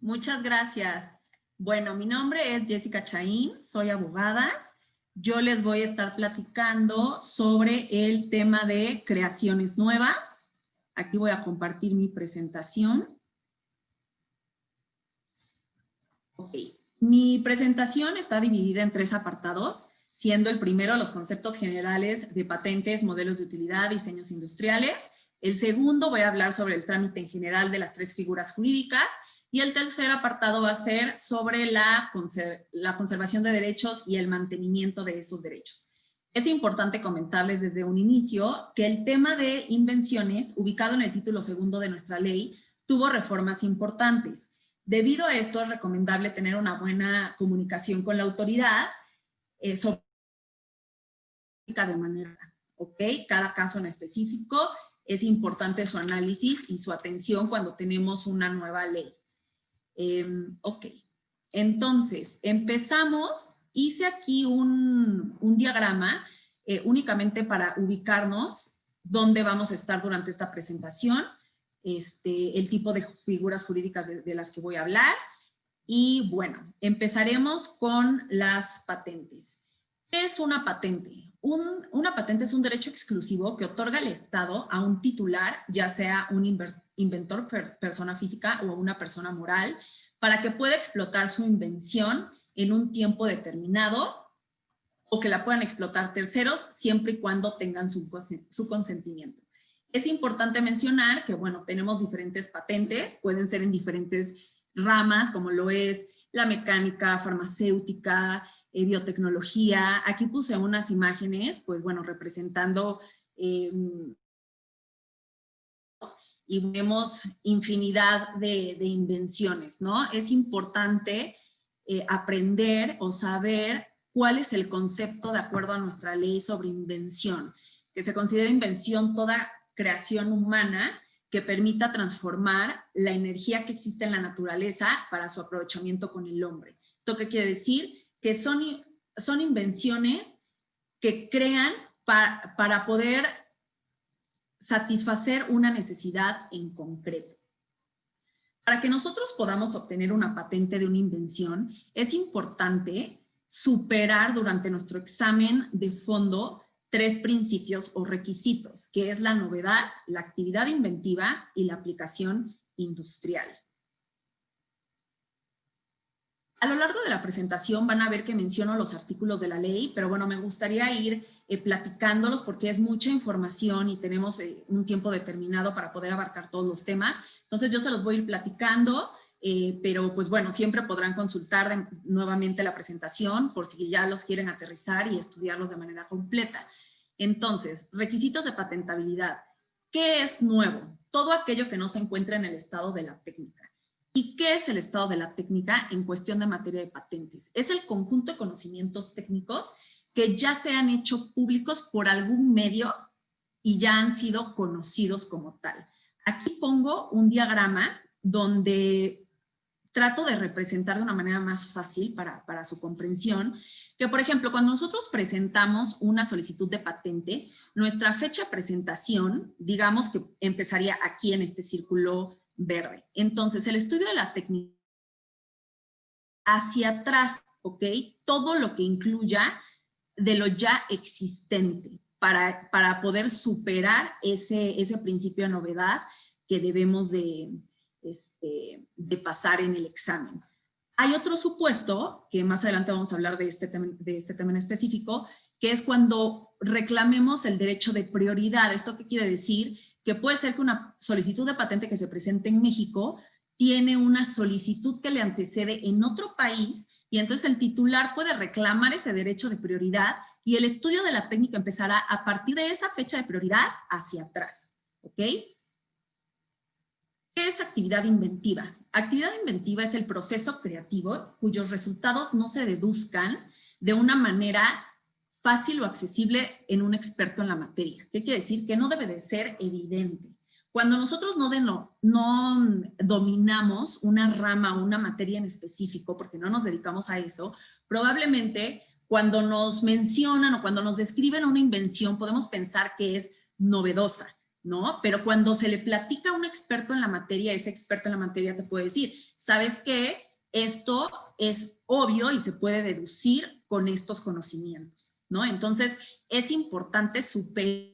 Muchas gracias. Bueno, mi nombre es Jessica Chaín, soy abogada. Yo les voy a estar platicando sobre el tema de creaciones nuevas. Aquí voy a compartir mi presentación. Ok. Mi presentación está dividida en 3 apartados, siendo el primero los conceptos generales de patentes, modelos de utilidad, diseños industriales. El segundo voy a hablar sobre el trámite en general de las 3 figuras jurídicas. Y el tercer apartado va a ser sobre la conservación de derechos y el mantenimiento de esos derechos. Es importante comentarles desde un inicio que el tema de invenciones, ubicado en el título segundo de nuestra ley, tuvo reformas importantes. Debido a esto, es recomendable tener una buena comunicación con la autoridad sobre de manera, ¿ok? Cada caso en específico es importante su análisis y su atención cuando tenemos una nueva ley. Ok, entonces empezamos. Hice aquí un diagrama únicamente para ubicarnos dónde vamos a estar durante esta presentación, el tipo de figuras jurídicas de las que voy a hablar. Y bueno, empezaremos con las patentes. ¿Qué es una patente? Una patente es un derecho exclusivo que otorga el Estado a un titular, ya sea un inventor, persona física o una persona moral, para que pueda explotar su invención en un tiempo determinado o que la puedan explotar terceros siempre y cuando tengan su consentimiento. Es importante mencionar que, bueno, tenemos diferentes patentes, pueden ser en diferentes ramas, como lo es la mecánica, farmacéutica, biotecnología. Aquí puse unas imágenes, pues bueno, representando y vemos infinidad de invenciones, ¿no? Es importante aprender o saber cuál es el concepto de acuerdo a nuestra ley sobre invención, que se considera invención toda creación humana que permita transformar la energía que existe en la naturaleza para su aprovechamiento con el hombre. ¿Esto qué quiere decir? Que son invenciones que crean para poder satisfacer una necesidad en concreto. Para que nosotros podamos obtener una patente de una invención, es importante superar durante nuestro examen de fondo 3 principios o requisitos, que es la novedad, la actividad inventiva y la aplicación industrial. A lo largo de la presentación van a ver que menciono los artículos de la ley, pero bueno, me gustaría ir platicándolos porque es mucha información y tenemos un tiempo determinado para poder abarcar todos los temas. Entonces yo se los voy a ir platicando, pero pues bueno, siempre podrán consultar nuevamente la presentación por si ya los quieren aterrizar y estudiarlos de manera completa. Entonces, requisitos de patentabilidad. ¿Qué es nuevo? Todo aquello que no se encuentra en el estado de la técnica. ¿Y qué es el estado de la técnica en cuestión de materia de patentes? Es el conjunto de conocimientos técnicos que ya se han hecho públicos por algún medio y ya han sido conocidos como tal. Aquí pongo un diagrama donde trato de representar de una manera más fácil para su comprensión, que por ejemplo, cuando nosotros presentamos una solicitud de patente, nuestra fecha de presentación, digamos que empezaría aquí en este círculo verde. Entonces, el estudio de la técnica hacia atrás, ¿ok? Todo lo que incluya de lo ya existente para poder superar ese principio de novedad que debemos de pasar en el examen. Hay otro supuesto, que más adelante vamos a hablar de este tema en específico, que es cuando reclamemos el derecho de prioridad. ¿Esto qué quiere decir? Que puede ser que una solicitud de patente que se presente en México tiene una solicitud que le antecede en otro país y entonces el titular puede reclamar ese derecho de prioridad y el estudio de la técnica empezará a partir de esa fecha de prioridad hacia atrás. ¿Ok? ¿Qué es actividad inventiva? Actividad inventiva es el proceso creativo cuyos resultados no se deduzcan de una manera fácil o accesible en un experto en la materia. ¿Qué quiere decir? Que no debe de ser evidente. Cuando nosotros no dominamos una rama o una materia en específico, porque no nos dedicamos a eso, probablemente cuando nos mencionan o cuando nos describen una invención podemos pensar que es novedosa, ¿no? Pero cuando se le platica a un experto en la materia, ese experto en la materia te puede decir, ¿sabes qué? Esto es obvio y se puede deducir con estos conocimientos, ¿no? Entonces, es importante superar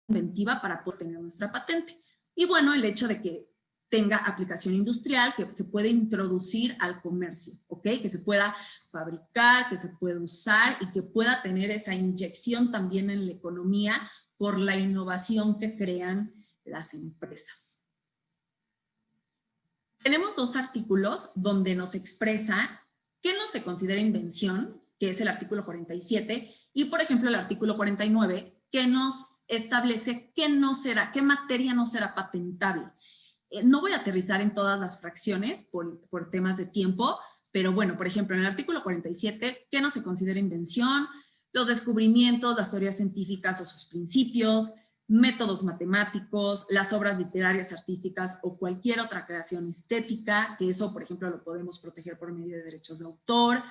inventiva para poder tener nuestra patente. Y bueno, el hecho de que tenga aplicación industrial, que se puede introducir al comercio, ¿ok? Que se pueda fabricar, que se pueda usar y que pueda tener esa inyección también en la economía por la innovación que crean las empresas. Tenemos dos artículos donde nos expresa qué no se considera invención, que es el artículo 47, y por ejemplo el artículo 49, que nos establece qué no será, qué materia no será patentable. No voy a aterrizar en todas las fracciones por temas de tiempo, pero bueno, por ejemplo, en el artículo 47, ¿qué no se considera invención? Los descubrimientos, las teorías científicas o sus principios, métodos matemáticos, las obras literarias, artísticas o cualquier otra creación estética, que eso, por ejemplo, lo podemos proteger por medio de derechos de autor,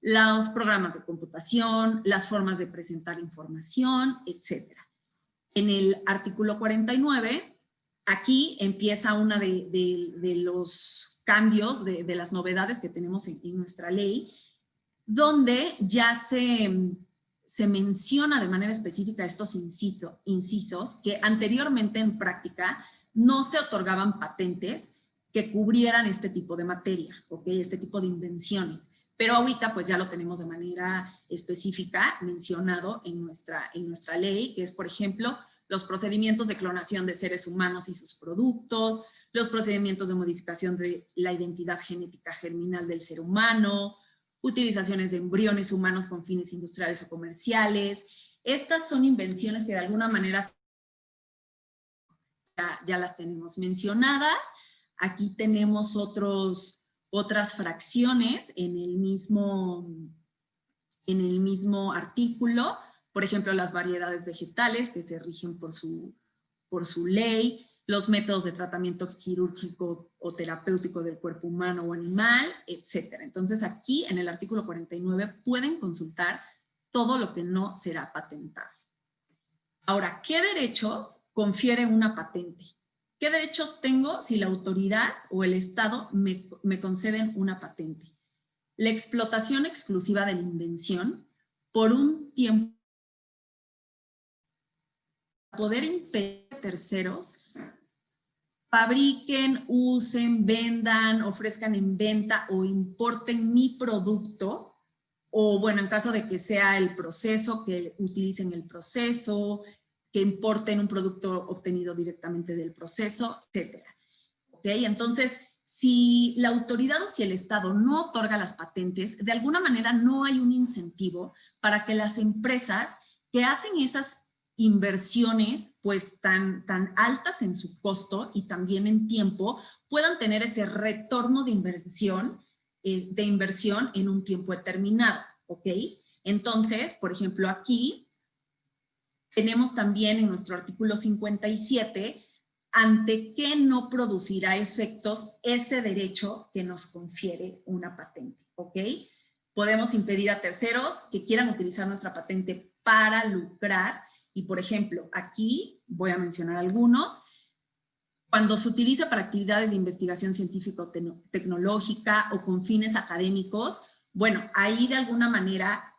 los programas de computación, las formas de presentar información, etc. En el artículo 49, aquí empieza una de los cambios, de las novedades que tenemos en nuestra ley, donde ya se menciona de manera específica estos incisos que anteriormente en práctica no se otorgaban patentes que cubrieran este tipo de materia, ¿ok? Este tipo de invenciones. Pero ahorita pues ya lo tenemos de manera específica mencionado en nuestra ley, que es, por ejemplo, los procedimientos de clonación de seres humanos y sus productos, los procedimientos de modificación de la identidad genética germinal del ser humano, utilizaciones de embriones humanos con fines industriales o comerciales. Estas son invenciones que de alguna manera ya las tenemos mencionadas. Aquí tenemos otras fracciones en el mismo artículo. Por ejemplo, las variedades vegetales que se rigen por su ley, los métodos de tratamiento quirúrgico o terapéutico del cuerpo humano o animal, etc. Entonces aquí en el artículo 49 pueden consultar todo lo que no será patentable. Ahora, ¿qué derechos confiere una patente? ¿Qué derechos tengo si la autoridad o el Estado me conceden una patente? La explotación exclusiva de la invención por un tiempo, poder impedir a terceros fabriquen, usen, vendan, ofrezcan en venta o importen mi producto, o bueno, en caso de que sea el proceso, que utilicen el proceso, que importen un producto obtenido directamente del proceso, etc. ¿Ok? Entonces, si la autoridad o si el Estado no otorga las patentes, de alguna manera no hay un incentivo para que las empresas que hacen esas inversiones pues tan altas en su costo y también en tiempo, puedan tener ese retorno de inversión en un tiempo determinado, ¿ok? Entonces, por ejemplo, aquí tenemos también en nuestro artículo 57, ante qué no producirá efectos ese derecho que nos confiere una patente, ¿ok? Podemos impedir a terceros que quieran utilizar nuestra patente para lucrar. Y, por ejemplo, aquí voy a mencionar algunos. Cuando se utiliza para actividades de investigación científico-tecnológica o con fines académicos, bueno, ahí de alguna manera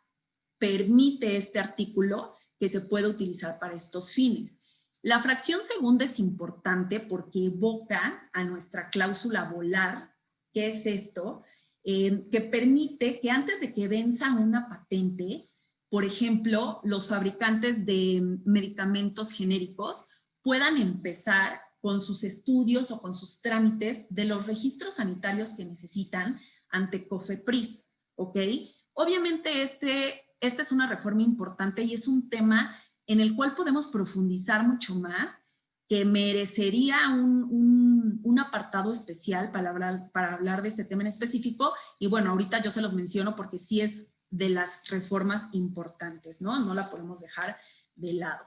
permite este artículo que se pueda utilizar para estos fines. La fracción segunda es importante porque evoca a nuestra cláusula volar. ¿Qué es esto? Que permite que antes de que venza una patente, por ejemplo, los fabricantes de medicamentos genéricos puedan empezar con sus estudios o con sus trámites de los registros sanitarios que necesitan ante COFEPRIS, ¿ok? Obviamente esta es una reforma importante y es un tema en el cual podemos profundizar mucho más, que merecería un apartado especial para hablar de este tema en específico. Y bueno, ahorita yo se los menciono porque sí es de las reformas importantes, ¿no? No la podemos dejar de lado.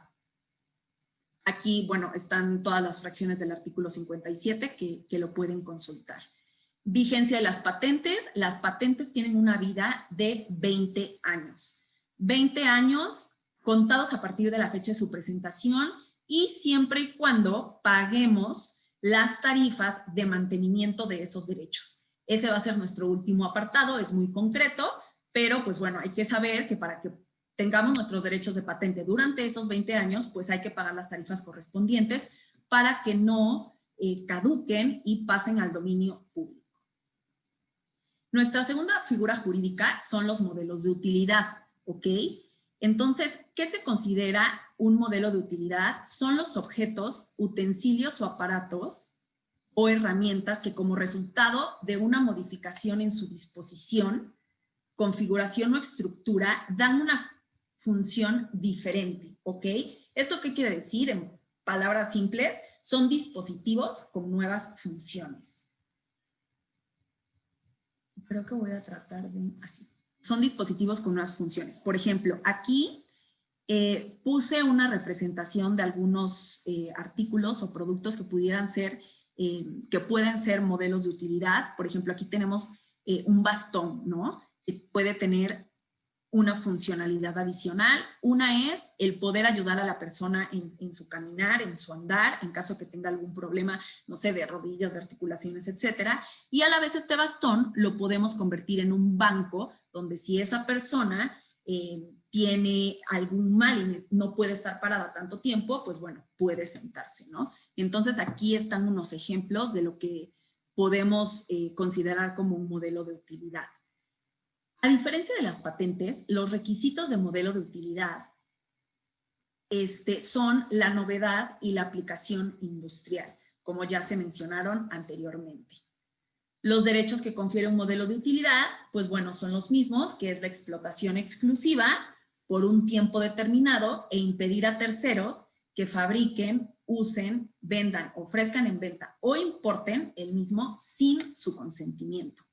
Aquí, bueno, están todas las fracciones del artículo 57 que lo pueden consultar. Vigencia de las patentes tienen una vida de 20 años. 20 años contados a partir de la fecha de su presentación y siempre y cuando paguemos las tarifas de mantenimiento de esos derechos. Ese va a ser nuestro último apartado, es muy concreto, pero pues bueno, hay que saber que para que tengamos nuestros derechos de patente durante esos 20 años, pues hay que pagar las tarifas correspondientes para que no caduquen y pasen al dominio público. Nuestra segunda figura jurídica son los modelos de utilidad, ¿ok? Entonces, ¿qué se considera un modelo de utilidad? Son los objetos, utensilios o aparatos o herramientas que como resultado de una modificación en su disposición, configuración o estructura dan una función diferente, ¿ok? ¿Esto qué quiere decir? En palabras simples, son dispositivos con nuevas funciones. Creo que voy a tratar de así. Son dispositivos con nuevas funciones. Por ejemplo, aquí puse una representación de algunos artículos o productos que pudieran ser, que pueden ser modelos de utilidad. Por ejemplo, aquí tenemos un bastón, ¿no? Que puede tener una funcionalidad adicional. Una es el poder ayudar a la persona en su caminar, en su andar, en caso que tenga algún problema, no sé, de rodillas, de articulaciones, etcétera. Y a la vez este bastón lo podemos convertir en un banco donde si esa persona tiene algún mal y no puede estar parada tanto tiempo, pues bueno, puede sentarse, ¿no? Entonces aquí están unos ejemplos de lo que podemos considerar como un modelo de utilidad. A diferencia de las patentes, los requisitos de modelo de utilidad son la novedad y la aplicación industrial, como ya se mencionaron anteriormente. Los derechos que confiere un modelo de utilidad, pues bueno, son los mismos, que es la explotación exclusiva por un tiempo determinado e impedir a terceros que fabriquen, usen, vendan, ofrezcan en venta o importen el mismo sin su consentimiento.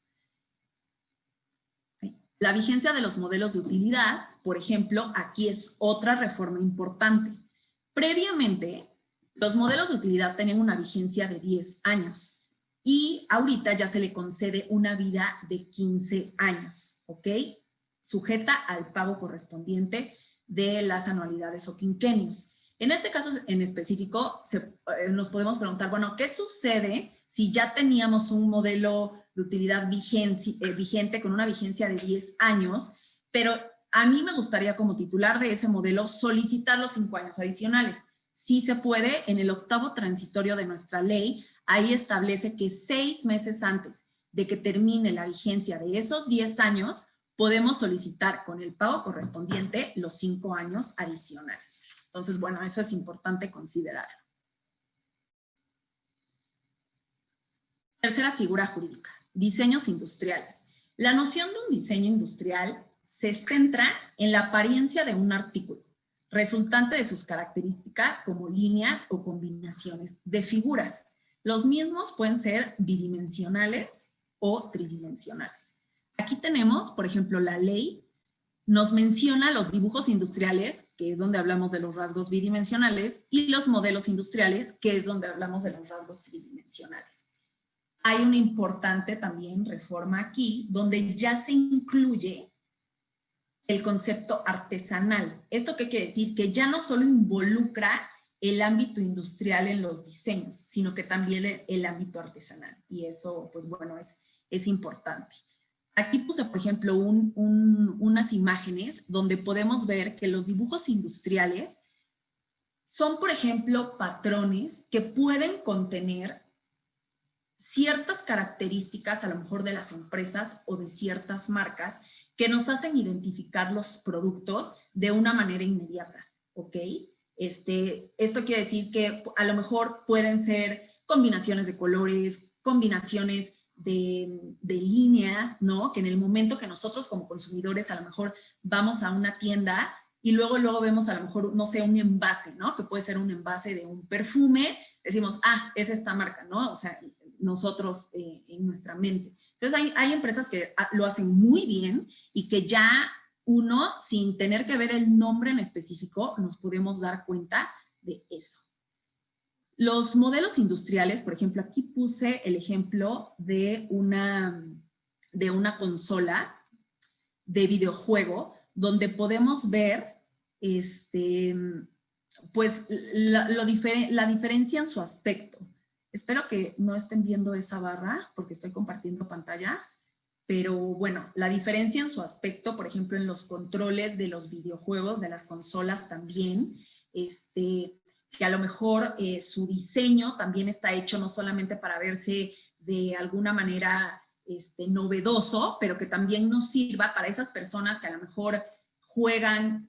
La vigencia de los modelos de utilidad, por ejemplo, aquí es otra reforma importante. Previamente, los modelos de utilidad tenían una vigencia de 10 años y ahorita ya se le concede una vida de 15 años, ¿ok? Sujeta al pago correspondiente de las anualidades o quinquenios. En este caso en específico, nos podemos preguntar, bueno, ¿qué sucede si ya teníamos un modelo de utilidad vigente con una vigencia de 10 años, pero a mí me gustaría como titular de ese modelo solicitar los 5 años adicionales? Sí se puede, en el 8º transitorio de nuestra ley, ahí establece que 6 meses antes de que termine la vigencia de esos 10 años, podemos solicitar con el pago correspondiente los 5 años adicionales. Entonces, bueno, eso es importante considerarlo. Tercera figura jurídica, diseños industriales. La noción de un diseño industrial se centra en la apariencia de un artículo, resultante de sus características como líneas o combinaciones de figuras. Los mismos pueden ser bidimensionales o tridimensionales. Aquí tenemos, por ejemplo, la ley nos menciona los dibujos industriales, que es donde hablamos de los rasgos bidimensionales, y los modelos industriales, que es donde hablamos de los rasgos tridimensionales. Hay una importante también reforma aquí, donde ya se incluye el concepto artesanal. ¿Esto qué quiere decir? Que ya no solo involucra el ámbito industrial en los diseños, sino que también el ámbito artesanal. Y eso, pues bueno, es importante. Aquí puse, por ejemplo, unas imágenes donde podemos ver que los dibujos industriales son, por ejemplo, patrones que pueden contener ciertas características, a lo mejor de las empresas o de ciertas marcas, que nos hacen identificar los productos de una manera inmediata, ¿ok? Esto quiere decir que a lo mejor pueden ser combinaciones de colores, combinaciones de líneas, ¿no? Que en el momento que nosotros como consumidores a lo mejor vamos a una tienda y luego vemos a lo mejor, no sé, un envase, ¿no? Que puede ser un envase de un perfume, decimos, ah, es esta marca, ¿no? O sea, nosotros en nuestra mente. Entonces hay empresas que lo hacen muy bien y que ya uno, sin tener que ver el nombre en específico, nos podemos dar cuenta de eso. Los modelos industriales, por ejemplo, aquí puse el ejemplo de una consola de videojuego donde podemos ver pues la diferencia en su aspecto. Espero que no estén viendo esa barra porque estoy compartiendo pantalla, pero bueno, la diferencia en su aspecto, por ejemplo, en los controles de los videojuegos, de las consolas también, que a lo mejor su diseño también está hecho no solamente para verse de alguna manera novedoso, pero que también nos sirva para esas personas que a lo mejor juegan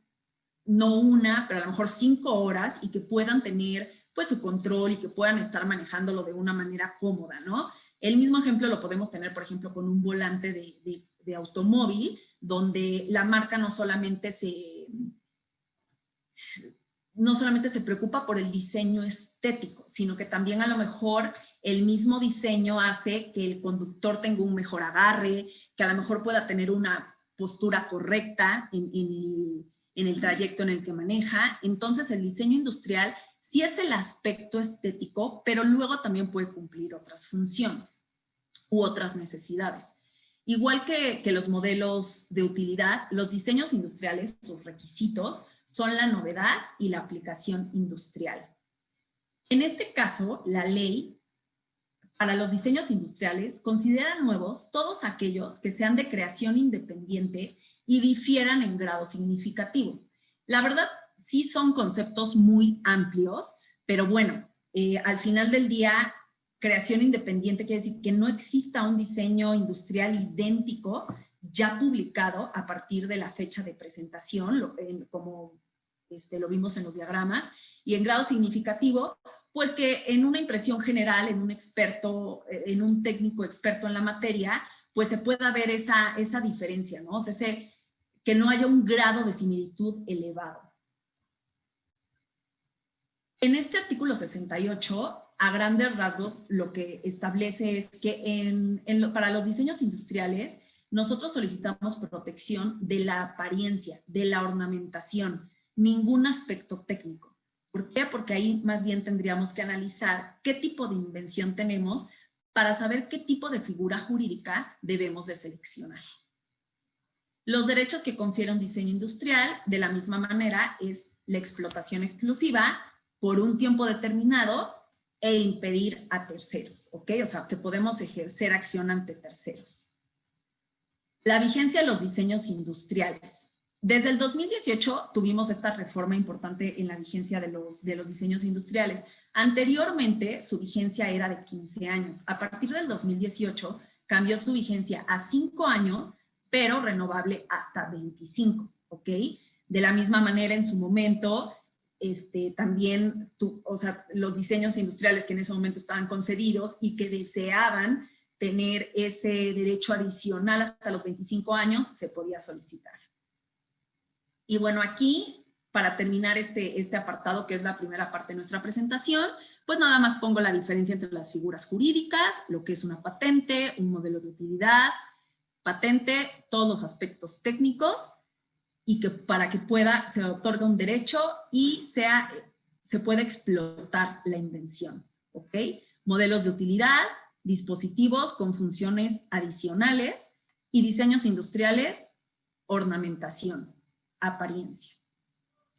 no una, pero a lo mejor 5 horas y que puedan tener pues su control y que puedan estar manejándolo de una manera cómoda, ¿no? El mismo ejemplo lo podemos tener, por ejemplo, con un volante de automóvil, donde la marca no solamente se preocupa por el diseño estético, sino que también a lo mejor el mismo diseño hace que el conductor tenga un mejor agarre, que a lo mejor pueda tener una postura correcta en el trayecto en el que maneja. Entonces el diseño industrial sí es el aspecto estético, pero luego también puede cumplir otras funciones u otras necesidades. Igual que los modelos de utilidad, los diseños industriales, sus requisitos, son la novedad y la aplicación industrial. En este caso, la ley para los diseños industriales considera nuevos todos aquellos que sean de creación independiente y difieran en grado significativo. La verdad, sí son conceptos muy amplios, pero bueno, al final del día, creación independiente quiere decir que no exista un diseño industrial idéntico ya publicado a partir de la fecha de presentación, como lo vimos en los diagramas, y en grado significativo, pues que en una impresión general, en un experto, en un técnico experto en la materia, pues se pueda ver esa diferencia, ¿no? O sea, que no haya un grado de similitud elevado. En este artículo 68, a grandes rasgos, lo que establece es que para los diseños industriales, nosotros solicitamos protección de la apariencia, de la ornamentación, ningún aspecto técnico. ¿Por qué? Porque ahí más bien tendríamos que analizar qué tipo de invención tenemos para saber qué tipo de figura jurídica debemos de seleccionar. Los derechos que confiere un diseño industrial, de la misma manera, es la explotación exclusiva por un tiempo determinado e impedir a terceros, ¿ok? O sea, que podemos ejercer acción ante terceros. La vigencia de los diseños industriales. Desde el 2018 tuvimos esta reforma importante en la vigencia de los diseños industriales. Anteriormente, su vigencia era de 15 años. A partir del 2018, cambió su vigencia a 5 años, pero renovable hasta 25, ¿ok? De la misma manera, en su momento, también, los diseños industriales que en ese momento estaban concedidos y que deseaban tener ese derecho adicional hasta los 25 años, se podía solicitar. Y bueno, aquí, para terminar este apartado, que es la primera parte de nuestra presentación, pues nada más pongo la diferencia entre las figuras jurídicas, lo que es una patente, un modelo de utilidad, patente, todos los aspectos técnicos, y que para que se otorga un derecho y se pueda explotar la invención, ¿ok? Modelos de utilidad, dispositivos con funciones adicionales y diseños industriales, ornamentación, apariencia.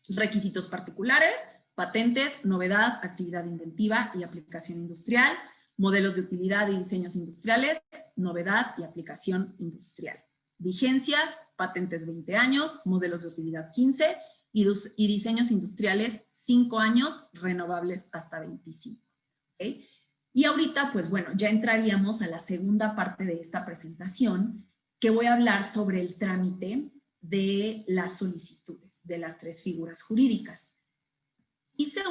Requisitos particulares, patentes, novedad, actividad inventiva y aplicación industrial, modelos de utilidad y diseños industriales, novedad y aplicación industrial. Vigencias, patentes 20 años, modelos de utilidad 15 y diseños industriales 5 años, renovables hasta 25. ¿Okay? Y ahorita, pues bueno, ya entraríamos a la segunda parte de esta presentación, que voy a hablar sobre el trámite de las solicitudes de las 3 figuras jurídicas. Hice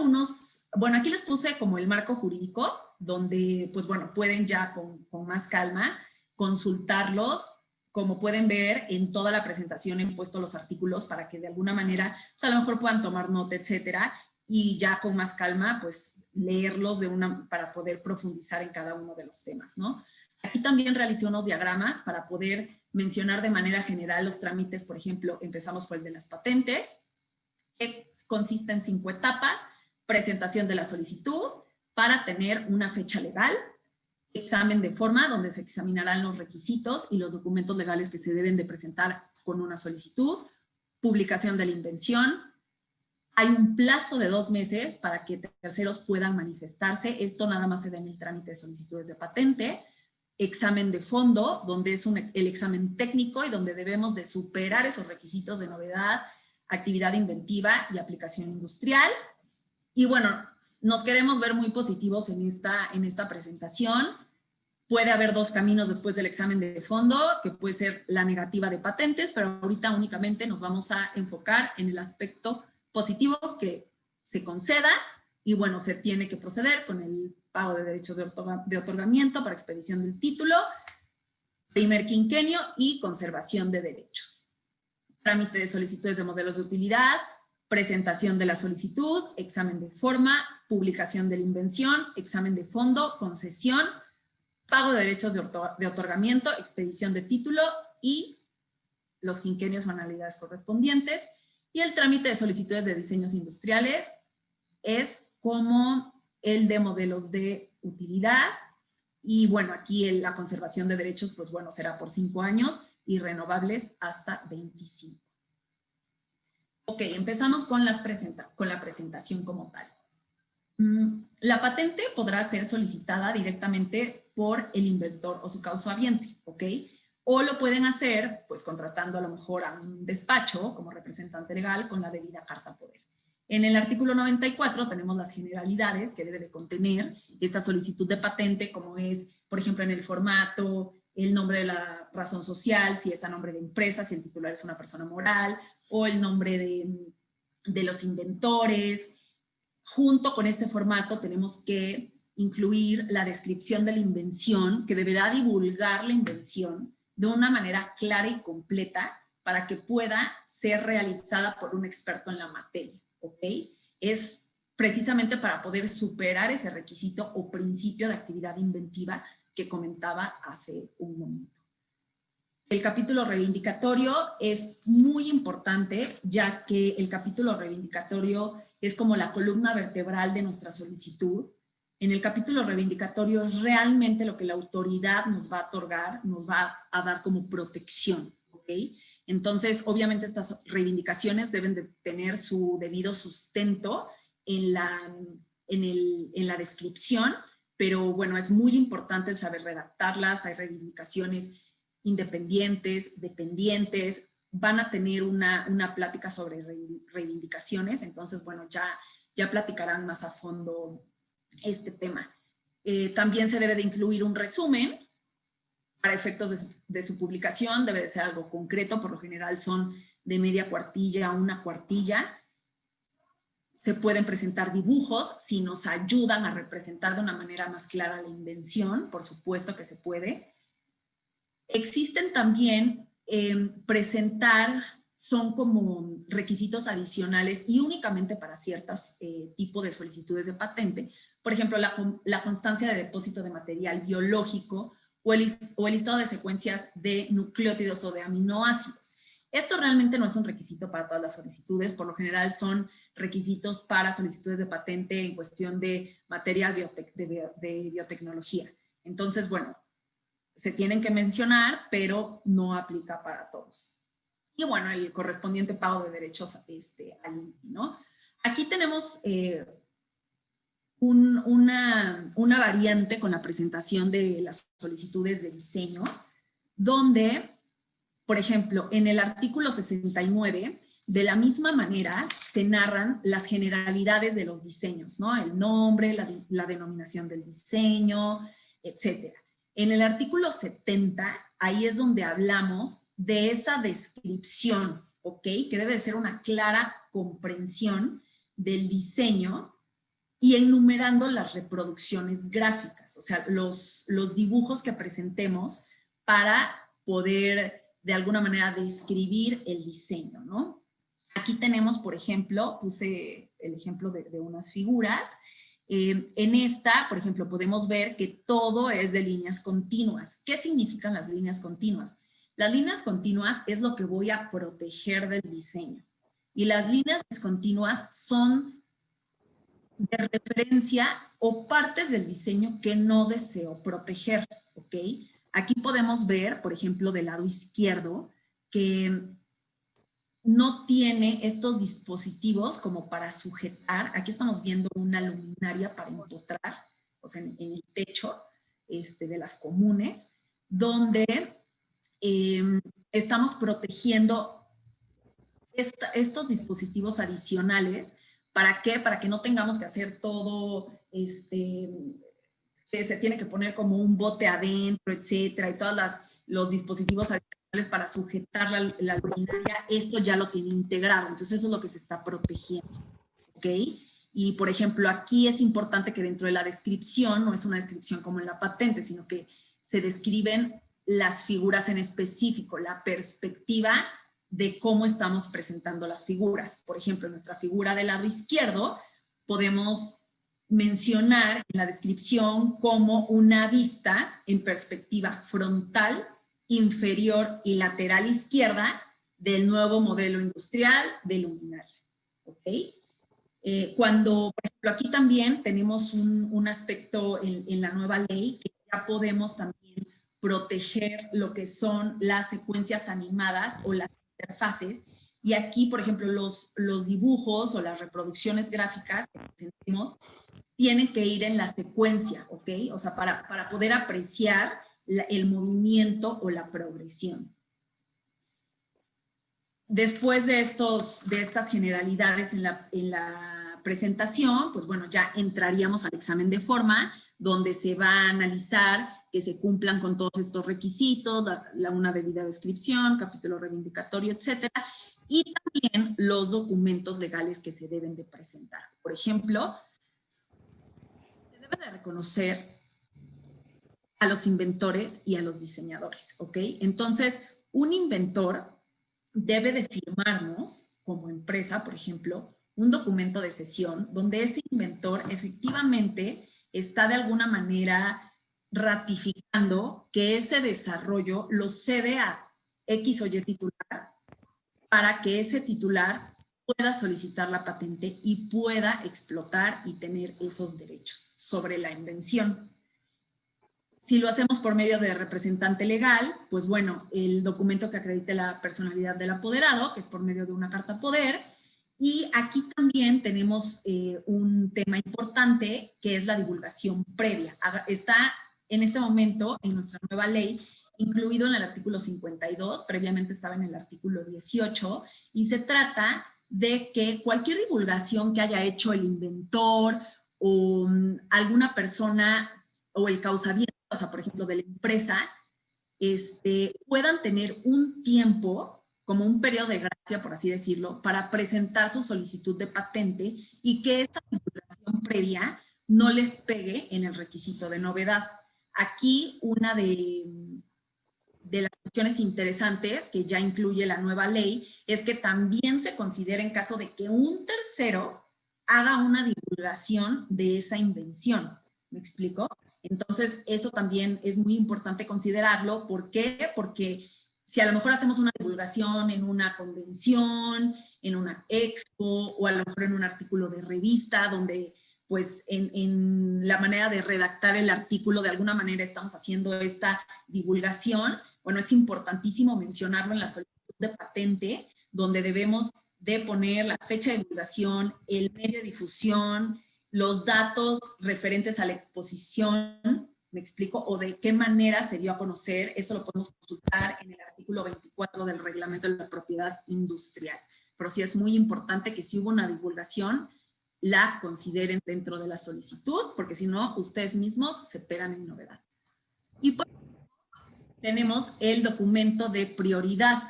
bueno, aquí les puse como el marco jurídico, donde, pues bueno, pueden ya con más calma consultarlos. Como pueden ver, en toda la presentación he puesto los artículos para que de alguna manera, pues a lo mejor puedan tomar nota, etcétera, y ya con más calma, pues leerlos para poder profundizar en cada uno de los temas, ¿no? Aquí también realicé unos diagramas para poder mencionar de manera general los trámites. Por ejemplo, empezamos por el de las patentes, que consiste en 5 etapas: presentación de la solicitud para tener una fecha legal, examen de forma, donde se examinarán los requisitos y los documentos legales que se deben de presentar con una solicitud, publicación de la invención, Hay un plazo de 2 meses para que terceros puedan manifestarse. Esto nada más se da en el trámite de solicitudes de patente. Examen de fondo, donde es el examen técnico y donde debemos de superar esos requisitos de novedad, actividad inventiva y aplicación industrial. Y bueno, nos queremos ver muy positivos en esta presentación. Puede haber 2 caminos después del examen de fondo, que puede ser la negativa de patentes, pero ahorita únicamente nos vamos a enfocar en el aspecto positivo que se conceda y bueno, se tiene que proceder con el pago de derechos de otorgamiento para expedición del título, primer quinquenio y conservación de derechos. Trámite de solicitudes de modelos de utilidad, presentación de la solicitud, examen de forma, publicación de la invención, examen de fondo, concesión, pago de derechos de otorgamiento, expedición de título y los quinquenios o anualidades correspondientes. Y el trámite de solicitudes de diseños industriales es como el de modelos de utilidad. Y bueno, aquí la conservación de derechos, pues bueno, será por 5 años y renovables hasta 25. Ok, empezamos con la presentación como tal. La patente podrá ser solicitada directamente por el inventor o su causahabiente, ¿ok? O lo pueden hacer, pues, contratando a lo mejor a un despacho como representante legal con la debida carta poder. En el artículo 94 tenemos las generalidades que debe de contener esta solicitud de patente, como es, por ejemplo, en el formato, el nombre de la razón social, si es a nombre de empresa, si el titular es una persona moral, o el nombre de los inventores. Junto con este formato tenemos que incluir la descripción de la invención, que deberá divulgar la invención de una manera clara y completa para que pueda ser realizada por un experto en la materia, ¿ok? Es precisamente para poder superar ese requisito o principio de actividad inventiva que comentaba hace un momento. El capítulo reivindicatorio es muy importante, ya que el capítulo reivindicatorio es como la columna vertebral de nuestra solicitud. En el capítulo reivindicatorio es realmente lo que la autoridad nos va a otorgar, nos va a dar como protección, ¿ok? Entonces, obviamente estas reivindicaciones deben de tener su debido sustento en la descripción, pero bueno, es muy importante el saber redactarlas. Hay reivindicaciones independientes, dependientes, van a tener una plática sobre reivindicaciones, entonces, bueno, ya platicarán más a fondo este tema. También se debe de incluir un resumen para efectos de su publicación, debe de ser algo concreto, por lo general son de media cuartilla a una cuartilla. Se pueden presentar dibujos si nos ayudan a representar de una manera más clara la invención, por supuesto que se puede. Existen también son como requisitos adicionales y únicamente para ciertos tipos de solicitudes de patente. Por ejemplo, la constancia de depósito de material biológico o el listado de secuencias de nucleótidos o de aminoácidos. Esto realmente no es un requisito para todas las solicitudes, por lo general son requisitos para solicitudes de patente en cuestión de materia de biotecnología. Entonces, bueno, se tienen que mencionar, pero no aplica para todos. Y bueno, el correspondiente pago de derechos al INPI, ¿no? Aquí tenemos una variante con la presentación de las solicitudes de diseño, donde, por ejemplo, en el artículo 69, de la misma manera se narran las generalidades de los diseños, ¿no? El nombre, la denominación del diseño, etcétera. En el artículo 70, ahí es donde hablamos de esa descripción, ¿ok? Que debe de ser una clara comprensión del diseño y enumerando las reproducciones gráficas, o sea, los dibujos que presentemos para poder de alguna manera describir el diseño, ¿no? Aquí tenemos, por ejemplo, puse el ejemplo de unas figuras. En esta, por ejemplo, podemos ver que todo es de líneas continuas. ¿Qué significan las líneas continuas? Las líneas continuas es lo que voy a proteger del diseño. Y las líneas discontinuas son de referencia o partes del diseño que no deseo proteger, ¿ok? Aquí podemos ver, por ejemplo, del lado izquierdo, que no tiene estos dispositivos como para sujetar. Aquí estamos viendo una luminaria para empotrar, o sea, en el techo de las comunes, donde estamos protegiendo estos dispositivos adicionales. ¿Para qué? Para que no tengamos que hacer todo, que se tiene que poner como un bote adentro, etcétera, y todos los dispositivos adicionales para sujetar la luminaria. Esto ya lo tiene integrado, entonces eso es lo que se está protegiendo, ¿ok? Y, por ejemplo, aquí es importante que dentro de la descripción, no es una descripción como en la patente, sino que se describen las figuras en específico, la perspectiva de cómo estamos presentando las figuras. Por ejemplo, en nuestra figura del lado izquierdo, podemos mencionar en la descripción como una vista en perspectiva frontal, inferior y lateral izquierda del nuevo modelo industrial de luminaria. ¿Ok? Cuando, por ejemplo, aquí también tenemos un aspecto en la nueva ley que ya podemos también proteger lo que son las secuencias animadas o las interfaces. Y aquí, por ejemplo, los dibujos o las reproducciones gráficas que presentemos tienen que ir en la secuencia, ¿ok? O sea, para poder apreciar el movimiento o la progresión. Después de estas generalidades en la presentación, pues bueno, ya entraríamos al examen de forma, donde se va a analizar que se cumplan con todos estos requisitos, una debida descripción, capítulo reivindicatorio, etcétera, y también los documentos legales que se deben de presentar. Por ejemplo, se debe de reconocer a los inventores y a los diseñadores, ¿ok? Entonces, un inventor debe de firmarnos como empresa, por ejemplo, un documento de cesión donde ese inventor efectivamente está de alguna manera ratificando que ese desarrollo lo cede a X o Y titular para que ese titular pueda solicitar la patente y pueda explotar y tener esos derechos sobre la invención. Si lo hacemos por medio de representante legal, pues bueno, el documento que acredite la personalidad del apoderado, que es por medio de una carta poder. Y aquí también tenemos un tema importante, que es la divulgación previa. Está en este momento, en nuestra nueva ley, incluido en el artículo 52, previamente estaba en el artículo 18, y se trata de que cualquier divulgación que haya hecho el inventor o alguna persona o el causaviente, o sea, por ejemplo, de la empresa, puedan tener un tiempo, como un periodo de gracia, por así decirlo, para presentar su solicitud de patente y que esa divulgación previa no les pegue en el requisito de novedad. Aquí una de las cuestiones interesantes que ya incluye la nueva ley es que también se considera en caso de que un tercero haga una divulgación de esa invención. ¿Me explico? Entonces, eso también es muy importante considerarlo. ¿Por qué? Porque si a lo mejor hacemos una divulgación en una convención, en una expo, o a lo mejor en un artículo de revista, donde pues en la manera de redactar el artículo, de alguna manera estamos haciendo esta divulgación, bueno, es importantísimo mencionarlo en la solicitud de patente, donde debemos de poner la fecha de divulgación, el medio de difusión, los datos referentes a la exposición, ¿me explico? O de qué manera se dio a conocer. Eso lo podemos consultar en el artículo 24 del Reglamento de la Propiedad Industrial. Pero sí es muy importante que si hubo una divulgación, la consideren dentro de la solicitud, porque si no, ustedes mismos se pegan en novedad. Y por último, tenemos el documento de prioridad,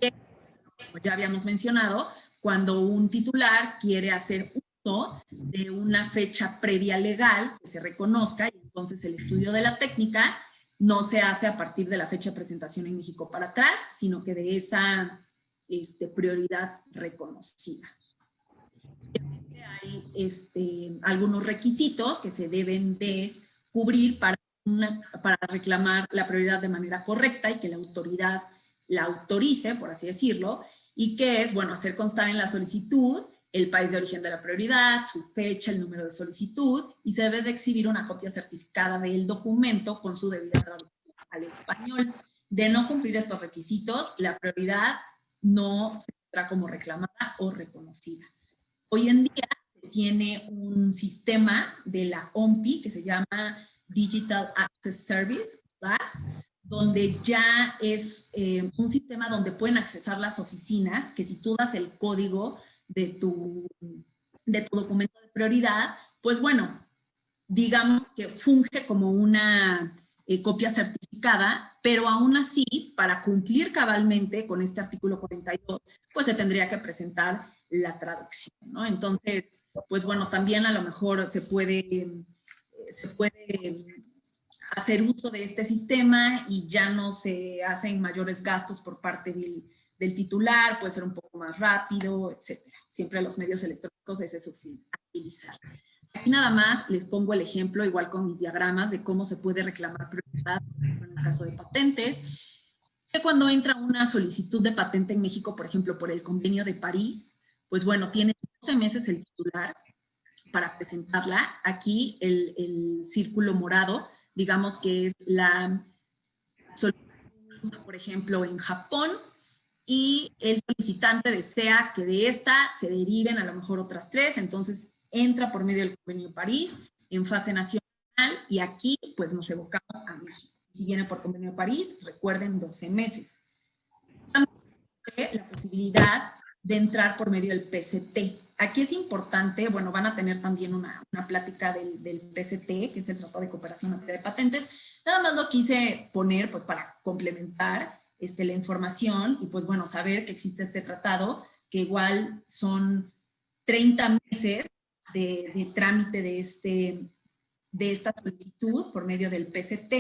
que, como ya habíamos mencionado, cuando un titular quiere hacer uso de una fecha previa legal que se reconozca, y entonces el estudio de la técnica no se hace a partir de la fecha de presentación en México para atrás, sino que de esa prioridad reconocida. Hay algunos requisitos que se deben de cubrir para reclamar la prioridad de manera correcta y que la autoridad la autorice, por así decirlo, y que es, bueno, hacer constar en la solicitud el país de origen de la prioridad, su fecha, el número de solicitud, y se debe de exhibir una copia certificada del documento con su debida traducción al español. De no cumplir estos requisitos, la prioridad no se tendrá como reclamada o reconocida. Hoy en día se tiene un sistema de la OMPI que se llama Digital Access Service, DAS, donde ya es un sistema donde pueden accesar las oficinas, que si tú das el código de tu documento de prioridad, pues bueno, digamos que funge como una copia certificada, pero aún así, para cumplir cabalmente con este artículo 42, pues se tendría que presentar la traducción, ¿no? Entonces, pues bueno, también a lo mejor se puede hacer uso de este sistema y ya no se hacen mayores gastos por parte del titular, puede ser un poco más rápido, etcétera. Siempre los medios electrónicos es eso, agilizar. Aquí nada más les pongo el ejemplo, igual con mis diagramas, de cómo se puede reclamar prioridad en el caso de patentes. Que cuando entra una solicitud de patente en México, por ejemplo, por el Convenio de París, pues bueno, tiene 12 meses el titular para presentarla. Aquí el círculo morado, digamos que es la solicitud, por ejemplo, en Japón, y el solicitante desea que de esta se deriven a lo mejor otras 3, entonces entra por medio del Convenio de París en fase nacional y aquí pues nos evocamos a México. Si viene por Convenio de París, recuerden 12 meses. La posibilidad de entrar por medio del PCT. Aquí es importante, bueno, van a tener también una plática del PCT, que es el Tratado de Cooperación en Materia de Patentes. Nada más lo quise poner pues para complementar la información y pues bueno, saber que existe este tratado, que igual son 30 meses de trámite de esta solicitud por medio del PCT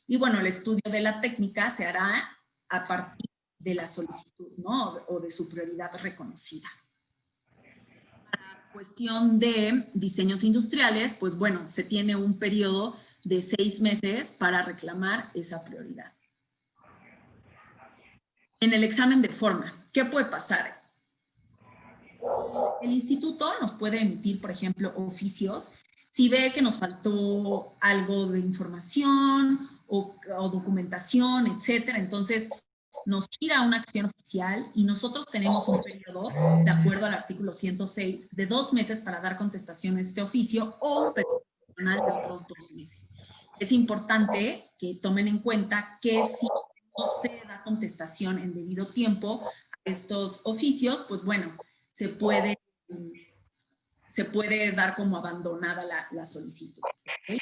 y bueno, el estudio de la técnica se hará a partir de la solicitud, ¿no? O de su prioridad reconocida. Para cuestión de diseños industriales, pues bueno, se tiene un periodo de 6 meses para reclamar esa prioridad. En el examen de forma, ¿qué puede pasar? El instituto nos puede emitir, por ejemplo, oficios si ve que nos faltó algo de información o documentación, etcétera. Entonces, nos gira una acción oficial y nosotros tenemos un periodo, de acuerdo al artículo 106, de 2 meses para dar contestación a este oficio o un periodo adicional de otros 2 meses. Es importante que tomen en cuenta que si no se da contestación en debido tiempo a estos oficios, pues bueno, se puede dar como abandonada la solicitud. ¿Okay?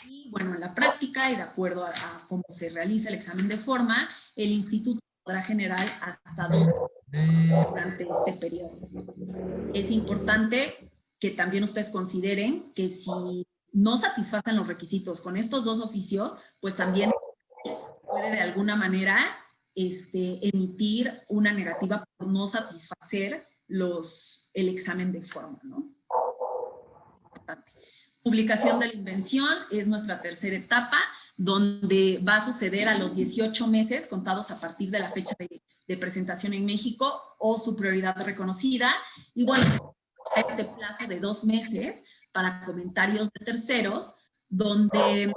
Y bueno, en la práctica y de acuerdo a cómo se realiza el examen de forma, el instituto podrá generar hasta 2 durante este periodo. Es importante que también ustedes consideren que si no satisfacen los requisitos con estos 2 oficios, pues también puede de alguna manera emitir una negativa por no satisfacer el examen de forma, ¿no? Publicación de la invención es nuestra tercera etapa, donde va a suceder a los 18 meses contados a partir de la fecha de presentación en México o su prioridad reconocida. Y bueno, este plazo de 2 meses para comentarios de terceros, donde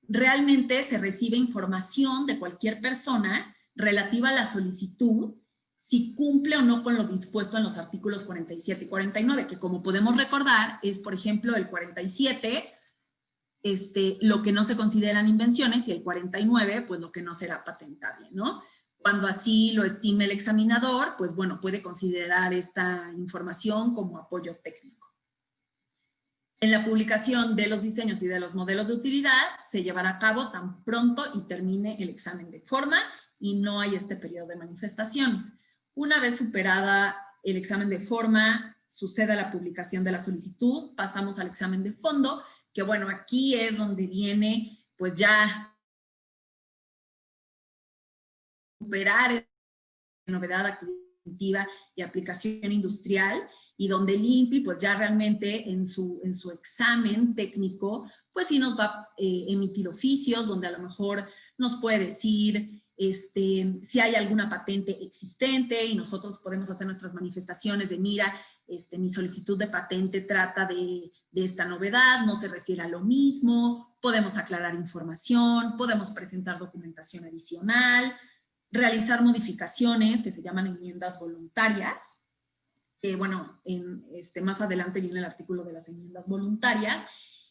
realmente se recibe información de cualquier persona relativa a la solicitud, si cumple o no con lo dispuesto en los artículos 47 y 49, que como podemos recordar es, por ejemplo, el 47, lo que no se consideran invenciones, y el 49, pues lo que no será patentable, ¿no? Cuando así lo estime el examinador, pues bueno, puede considerar esta información como apoyo técnico. En la publicación de los diseños y de los modelos de utilidad se llevará a cabo tan pronto y termine el examen de forma y no hay este periodo de manifestaciones. Una vez superada el examen de forma, sucede la publicación de la solicitud, pasamos al examen de fondo, que bueno, aquí es donde viene pues ya superar la novedad activa y aplicación industrial, y donde el INPI pues ya realmente en su examen técnico pues sí nos va a emitir oficios donde a lo mejor nos puede decir si hay alguna patente existente y nosotros podemos hacer nuestras manifestaciones de mira, mi solicitud de patente trata de esta novedad, no se refiere a lo mismo, podemos aclarar información, podemos presentar documentación adicional, realizar modificaciones que se llaman enmiendas voluntarias. Bueno, más adelante viene el artículo de las enmiendas voluntarias.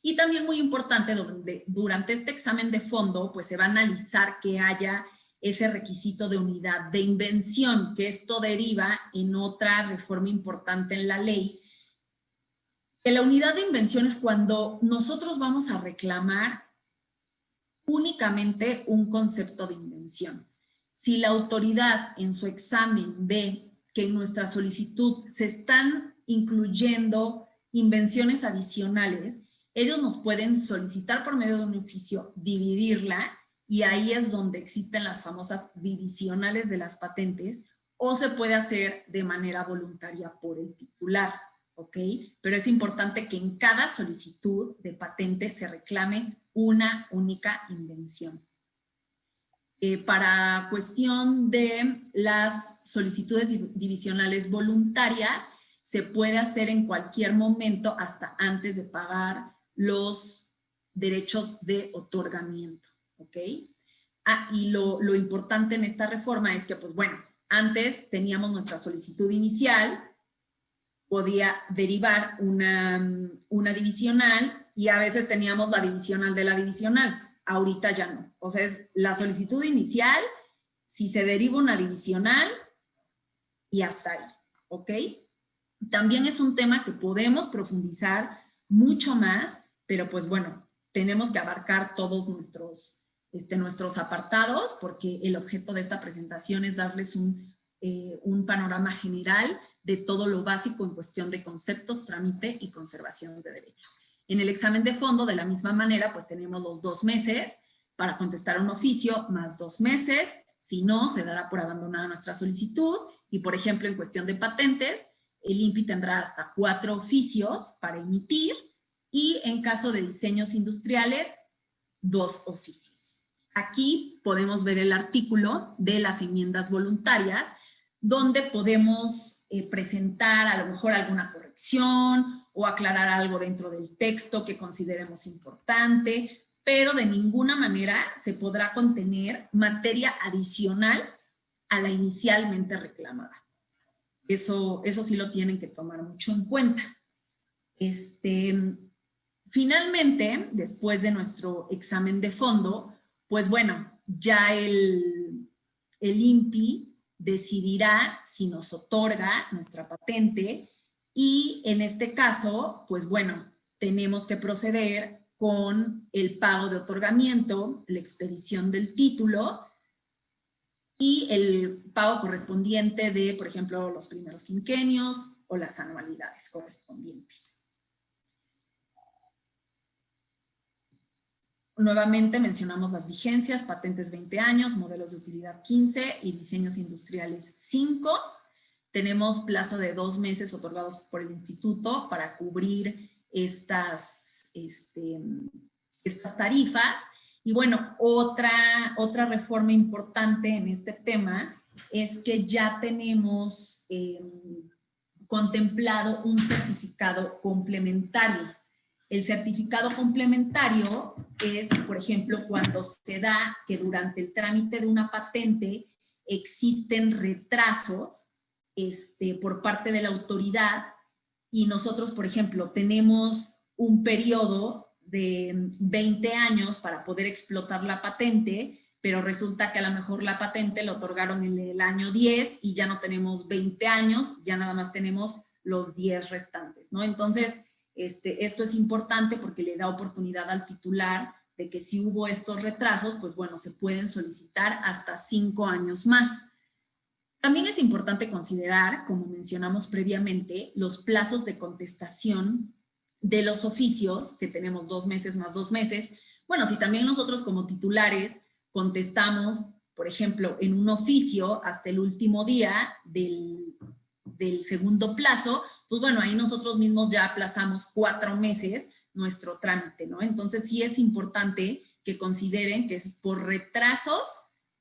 Y también muy importante, donde durante este examen de fondo, pues se va a analizar que haya ese requisito de unidad de invención, que esto deriva en otra reforma importante en la ley. Que la unidad de invención es cuando nosotros vamos a reclamar únicamente un concepto de invención. Si la autoridad en su examen ve que en nuestra solicitud se están incluyendo invenciones adicionales, ellos nos pueden solicitar por medio de un oficio dividirla, y ahí es donde existen las famosas divisionales de las patentes, o se puede hacer de manera voluntaria por el titular, ¿ok? Pero es importante que en cada solicitud de patente se reclame una única invención. Para cuestión de las solicitudes divisionales voluntarias, se puede hacer en cualquier momento hasta antes de pagar los derechos de otorgamiento, ¿ok? Y lo importante en esta reforma es que, pues bueno, antes teníamos nuestra solicitud inicial, podía derivar una divisional, y a veces teníamos la divisional de la divisional. Ahorita ya no. O sea, es la solicitud inicial, si se deriva una divisional, y hasta ahí, ¿ok? También es un tema que podemos profundizar mucho más, pero pues bueno, tenemos que abarcar todos nuestros apartados, porque el objeto de esta presentación es darles un panorama general de todo lo básico en cuestión de conceptos, trámite y conservación de derechos. En el examen de fondo, de la misma manera, pues tenemos los 2 meses para contestar un oficio, más 2 meses. Si no, se dará por abandonada nuestra solicitud. Y, por ejemplo, en cuestión de patentes, el INPI tendrá hasta 4 oficios para emitir, y en caso de diseños industriales, 2 oficios. Aquí podemos ver el artículo de las enmiendas voluntarias, donde podemos presentar a lo mejor alguna corrección o aclarar algo dentro del texto que consideremos importante, pero de ninguna manera se podrá contener materia adicional a la inicialmente reclamada. Eso sí lo tienen que tomar mucho en cuenta. Finalmente, después de nuestro examen de fondo, pues bueno, ya el INPI decidirá si nos otorga nuestra patente, y en este caso, pues bueno, tenemos que proceder con el pago de otorgamiento, la expedición del título y el pago correspondiente de, por ejemplo, los primeros quinquenios o las anualidades correspondientes. Nuevamente mencionamos las vigencias: patentes 20 años, modelos de utilidad 15 y diseños industriales 5. Tenemos plazo de 2 meses otorgados por el instituto para cubrir estas tarifas. Y bueno, otra reforma importante en este tema es que ya tenemos contemplado un certificado complementario. El certificado complementario es, por ejemplo, cuando se da que durante el trámite de una patente existen retrasos por parte de la autoridad, y nosotros, por ejemplo, tenemos un periodo de 20 años para poder explotar la patente, pero resulta que a lo mejor la patente la otorgaron en el año 10 y ya no tenemos 20 años, ya nada más tenemos los 10 restantes, ¿no? Entonces, esto es importante porque le da oportunidad al titular de que si hubo estos retrasos, pues bueno, se pueden solicitar hasta 5 años más. También es importante considerar, como mencionamos previamente, los plazos de contestación de los oficios, que tenemos 2 meses más 2 meses. Bueno, si también nosotros como titulares contestamos, por ejemplo, en un oficio hasta el último día del segundo plazo, pues bueno, ahí nosotros mismos ya aplazamos 4 meses nuestro trámite, ¿no? Entonces sí es importante que consideren que es por retrasos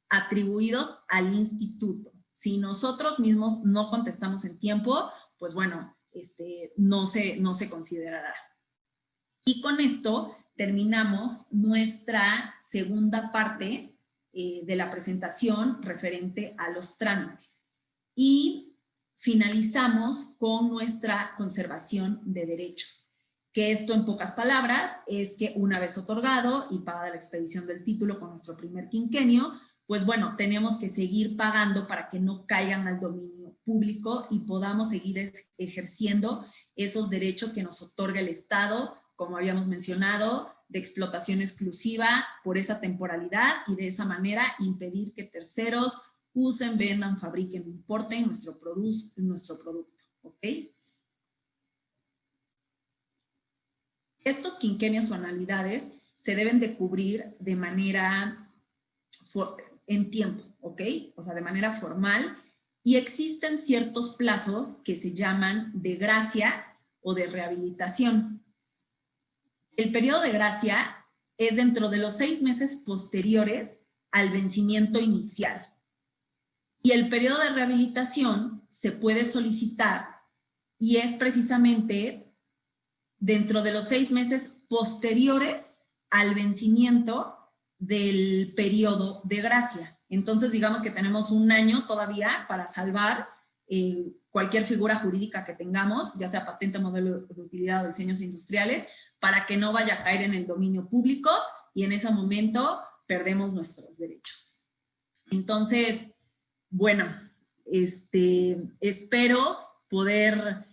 atribuidos al instituto. Si nosotros mismos no contestamos en tiempo, pues bueno, no se considerará. Y con esto terminamos nuestra segunda parte de la presentación referente a los trámites. Y finalizamos con nuestra conservación de derechos, que esto en pocas palabras es que una vez otorgado y pagada la expedición del título con nuestro primer quinquenio, pues bueno, tenemos que seguir pagando para que no caigan al dominio público y podamos seguir ejerciendo esos derechos que nos otorga el Estado, como habíamos mencionado, de explotación exclusiva por esa temporalidad y de esa manera impedir que terceros usen, vendan, fabriquen, importen nuestro producto, ¿ok? Estos quinquenios o anualidades se deben de cubrir de manera en tiempo, ¿ok? O sea, de manera formal, y existen ciertos plazos que se llaman de gracia o de rehabilitación. El periodo de gracia es dentro de los 6 meses posteriores al vencimiento inicial. Y el periodo de rehabilitación se puede solicitar y es precisamente dentro de los 6 meses posteriores al vencimiento del periodo de gracia. Entonces, digamos que tenemos un año todavía para salvar cualquier figura jurídica que tengamos, ya sea patente, modelo de utilidad o diseños industriales, para que no vaya a caer en el dominio público y en ese momento perdemos nuestros derechos. Entonces, bueno, espero poder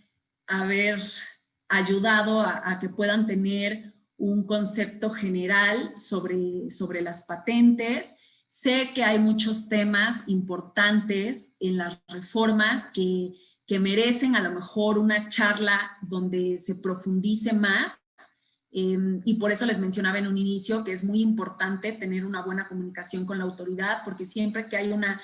haber ayudado a que puedan tener un concepto general sobre las patentes. Sé que hay muchos temas importantes en las reformas que merecen a lo mejor una charla donde se profundice más, y por eso les mencionaba en un inicio que es muy importante tener una buena comunicación con la autoridad, porque siempre que hay una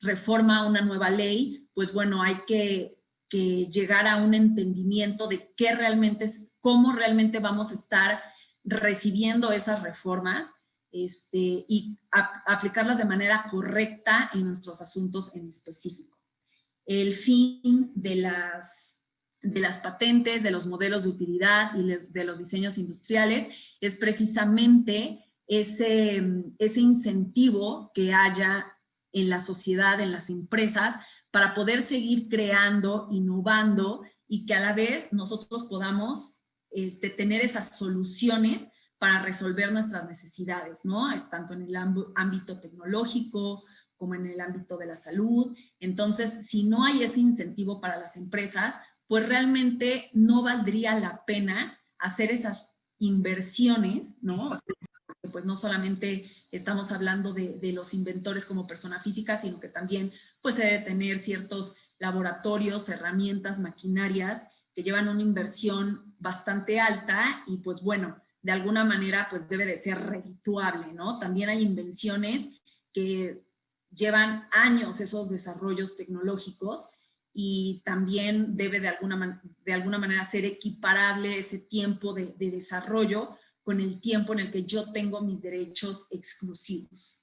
reforma, una nueva ley, pues bueno, hay que llegar a un entendimiento de qué realmente es, cómo realmente vamos a estar recibiendo esas reformas y aplicarlas de manera correcta en nuestros asuntos en específico. El fin de las patentes, de los modelos de utilidad y de los diseños industriales es precisamente ese incentivo que haya en la sociedad, en las empresas, para poder seguir creando, innovando y que a la vez nosotros podamos tener esas soluciones para resolver nuestras necesidades, ¿no? Tanto en el ámbito tecnológico como en el ámbito de la salud. Entonces, si no hay ese incentivo para las empresas, pues realmente no valdría la pena hacer esas inversiones, ¿no? O sea, porque pues no solamente estamos hablando de los inventores como persona física, sino que también pues se debe tener ciertos laboratorios, herramientas, maquinarias que llevan una inversión bastante alta y pues bueno, de alguna manera pues debe de ser redituable, ¿no? También hay invenciones que llevan años esos desarrollos tecnológicos y también debe de alguna manera ser equiparable ese tiempo de desarrollo con el tiempo en el que yo tengo mis derechos exclusivos.